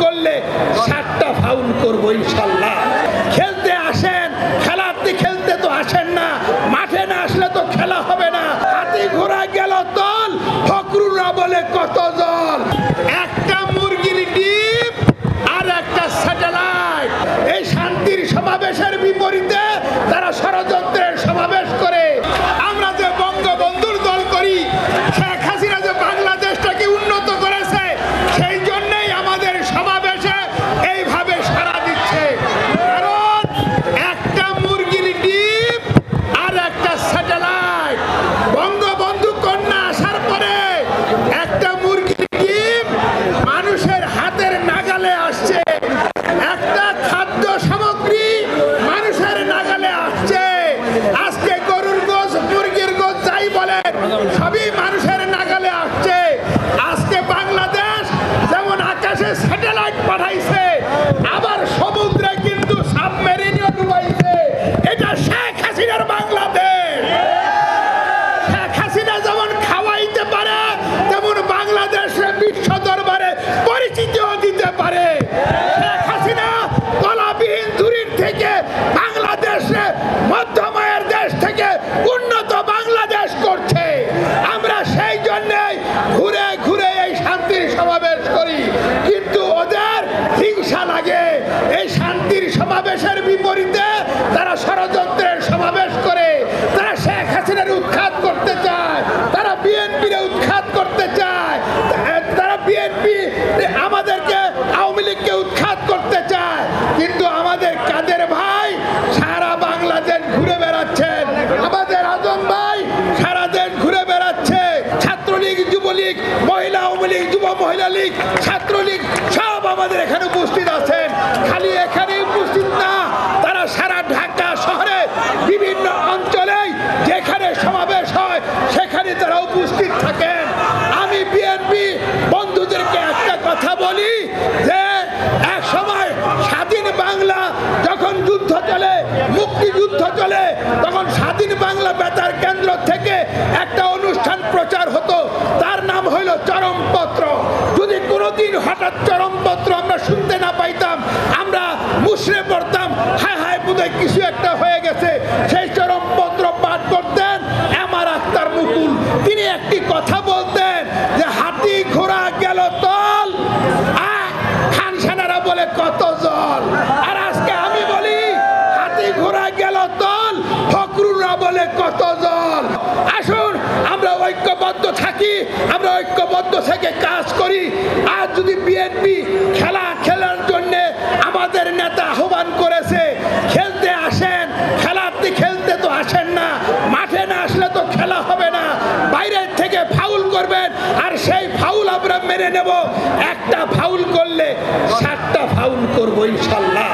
করলে 7টা ফাউল করবো ইনশাল্লাহ। খেলতে আসেন, খেলতে তো আসেন না, মাঠে না আসলে তো খেলা হবে না। হাতি ঘোড়া গেল তল, ফখরুলরা বলে কত জল। একটা মুরগির ডিম আর একটা স্যাটেলাইট। এই শান্তির সমাবেশের বিপরীতে তারা ষড়যন্ত্রের সমাবেশ করে। আমরা যে বঙ্গবন্ধুর দল করি, শেখ হাসিনা যে বাংলাদেশটাকে উন্নত করেছে, সেই জন্যই আমাদের সমাবেশে এইভাবে সাড়া দিচ্ছে। কারণ একটা মুরগির ডিম আর একটা স্যাটেলাইট। বঙ্গবন্ধু কন্যা আসার পরে একটা মুরগির ডিম মানুষের হাতের নাগালে আসছে, একটা খাদ্য সামগ্রী মানুষের নাগালে আসছে। আজকে গরুর গোশ, মুরগির গোশ যাই বলে সবই মানুষের নাগালে আসছে। আজকে বাংলাদেশ যেমন আকাশে স্যাটেলাইট পাঠাইছে, আবার সমুদ্রে কিন্তু সাবমেরিনও ডুবাইছে। এটা শেখ হাসিনার বাংলাদেশ। শেখ হাসিনা যেমন খাওয়াইতে পারে, তেমন বাংলাদেশে বিশ্ব দরবারে পরিচিতিও দিতে পারে। শেখ হাসিনা কলাবিহীন দূরের থেকে বাংলাদেশে মধ্যমায়ের দেশ থেকে উন্নত বাংলাদেশ করছে। আমরা সেই জন্যই ঘুরে ঘুরে এই শান্তির সমাবেশ করি, কিন্তু ওদের হিংসা লাগে। এই শান্তির সমাবেশের বিপরীতে তারা ষড়যন্ত্রের সমাবেশ করে। তারা শেখ হাসিনার উৎখাত করতে চায়, তারা বিএনপির উৎখাত করতে চায়, তারা বিএনপি আমাদেরকে আওয়ামী লীগকে উৎখাত করতে চায়। কিন্তু আমাদের কাদের ভাই সারা বাংলাদেশ ঘুরে বেড়াচ্ছেন, আমাদের আজম ভাই সারা দেশ ঘুরে বেড়াচ্ছে। ছাত্রলীগ, যুবলীগ, মহিলা আওয়ামী লীগ, যুব মহিলা লীগ, ছাত্রলীগ সব আমাদের এখানে উপস্থিত আছেন। খালি এখানে উপস্থিত না, তারা সারা ঢাকা শহরে বিভিন্ন অঞ্চলে যেখানে সমাবেশ হয় সেখানে তারা উপস্থিত থাকেন। আমি বিএনপি বন্ধুদেরকে একটা কথা বলি যে এক সময় স্বাধীন বাংলা যখন যুদ্ধ চলে, মুক্তিযুদ্ধ চলে, তখন স্বাধীন বাংলা বেতার কেন্দ্র থেকে একটা অনুষ্ঠান প্রচার হতো, তার নাম হইল চরমপত্র। যদি কোনোদিন হঠাৎ চরমপত্র আমরা শুনতে না পাইতাম, আমরা মুশড়ে পড়তাম, হায় হায় বোধহয় কিছু একটা হয়ে গেছে। সেই চরমপত্র পাঠ করতেন আমার আক্তার মুকুল। তিনি একটি কথা বলতেন যে হাতি ঘোড়া গেল তল, খান সেনারা বলে কত জল। আর আজকে আমি বলি হাতি ঘোড়া গেল তল, ফখরুলরা বলে কত জল। আসুন আমরা ঐক্যবদ্ধ থাকি, আমরা ঐক্যবদ্ধ থেকে কাজ করি। আর যদি বিএনপি খেলার জন্য আমাদের নেতা আহ্বান করেছে, খেলতে আসেন, খেলতে তো আসেন না, মাঠে না আসলে তো খেলা হবে না, বাইরের থেকে ফাউল করবেন, আর সেই ফাউল আমরা মেনে নেব। একটা ফাউল করলে 7টা ফাউল করবো ইনশাল্লাহ।